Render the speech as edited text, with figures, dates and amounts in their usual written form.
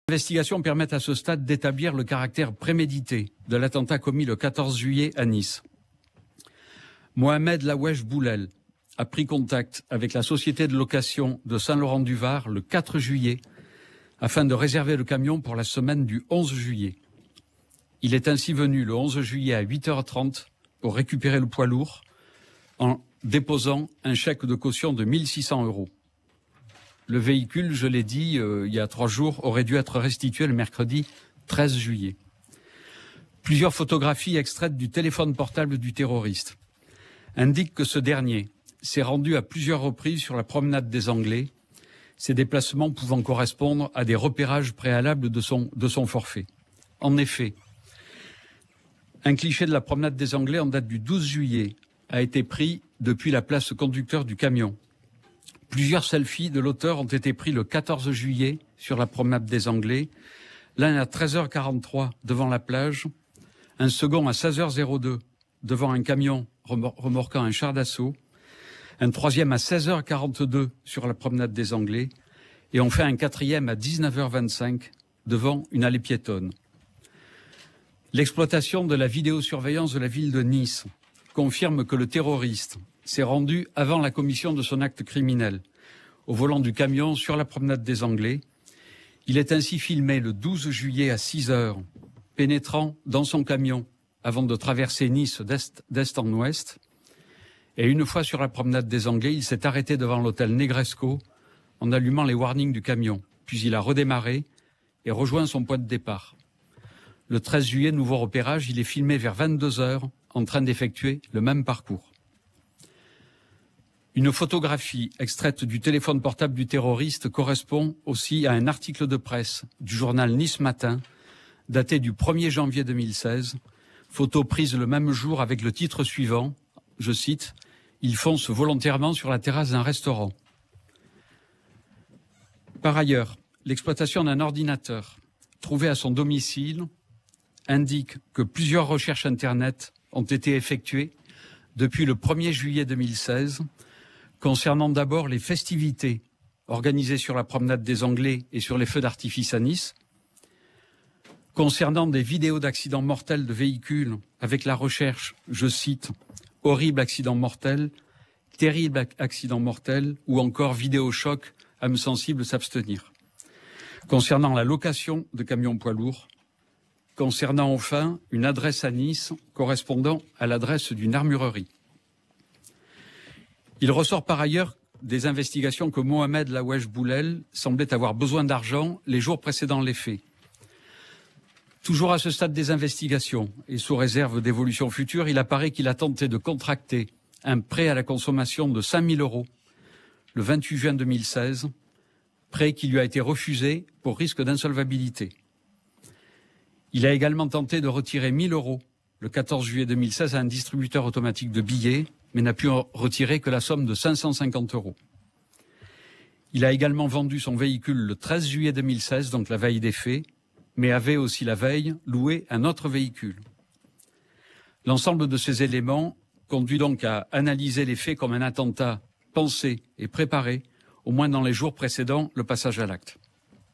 Les investigations permettent à ce stade d'établir le caractère prémédité de l'attentat commis le 14 juillet à Nice. Mohamed Lawesh Boulel a pris contact avec la société de location de Saint-Laurent-du-Var le 4 juillet afin de réserver le camion pour la semaine du 11 juillet. Il est ainsi venu le 11 juillet à 8h30 pour récupérer le poids lourd en déposant un chèque de caution de 1 600 €. Le véhicule, je l'ai dit il y a 3 jours, aurait dû être restitué le mercredi 13 juillet. Plusieurs photographies extraites du téléphone portable du terroriste indiquent que ce dernier s'est rendu à plusieurs reprises sur la promenade des Anglais, ces déplacements pouvant correspondre à des repérages préalables de son forfait. En effet, un cliché de la promenade des Anglais en date du 12 juillet a été pris depuis la place conducteur du camion. Plusieurs selfies de l'auteur ont été pris le 14 juillet sur la promenade des Anglais, l'un à 13h43 devant la plage, un second à 16h02 devant un camion remorquant un char d'assaut, un troisième à 16h42 sur la promenade des Anglais et enfin un quatrième à 19h25 devant une allée piétonne. L'exploitation de la vidéosurveillance de la ville de Nice confirme que le terroriste s'est rendu avant la commission de son acte criminel au volant du camion sur la promenade des Anglais. Il est ainsi filmé le 12 juillet à 6h, pénétrant dans son camion avant de traverser Nice d'est en ouest. Et une fois sur la promenade des Anglais, il s'est arrêté devant l'hôtel Negresco en allumant les warnings du camion. Puis il a redémarré et rejoint son point de départ. Le 13 juillet, nouveau repérage, il est filmé vers 22h en train d'effectuer le même parcours. Une photographie extraite du téléphone portable du terroriste correspond aussi à un article de presse du journal Nice Matin, daté du 1er janvier 2016, photo prise le même jour avec le titre suivant, je cite, « Il fonce volontairement sur la terrasse d'un restaurant ». Par ailleurs, l'exploitation d'un ordinateur trouvé à son domicile indique que plusieurs recherches Internet ont été effectuées depuis le 1er juillet 2016 concernant d'abord les festivités organisées sur la promenade des Anglais et sur les feux d'artifice à Nice, concernant des vidéos d'accidents mortels de véhicules avec la recherche, je cite, « horrible accident mortel »,« terrible accident mortel » ou encore « vidéo choc, âme sensible s'abstenir », concernant la location de camions poids lourds, concernant enfin une adresse à Nice correspondant à l'adresse d'une armurerie. Il ressort par ailleurs des investigations que Mohamed Lawesh Boulel semblait avoir besoin d'argent les jours précédant les faits. Toujours à ce stade des investigations et sous réserve d'évolutions futures, il apparaît qu'il a tenté de contracter un prêt à la consommation de 5 000 € le 28 juin 2016, prêt qui lui a été refusé pour risque d'insolvabilité. Il a également tenté de retirer 1 000 € le 14 juillet 2016 à un distributeur automatique de billets, mais n'a pu en retirer que la somme de 550 €. Il a également vendu son véhicule le 13 juillet 2016, donc la veille des faits, mais avait aussi la veille loué un autre véhicule. L'ensemble de ces éléments conduit donc à analyser les faits comme un attentat pensé et préparé, au moins dans les jours précédant le passage à l'acte.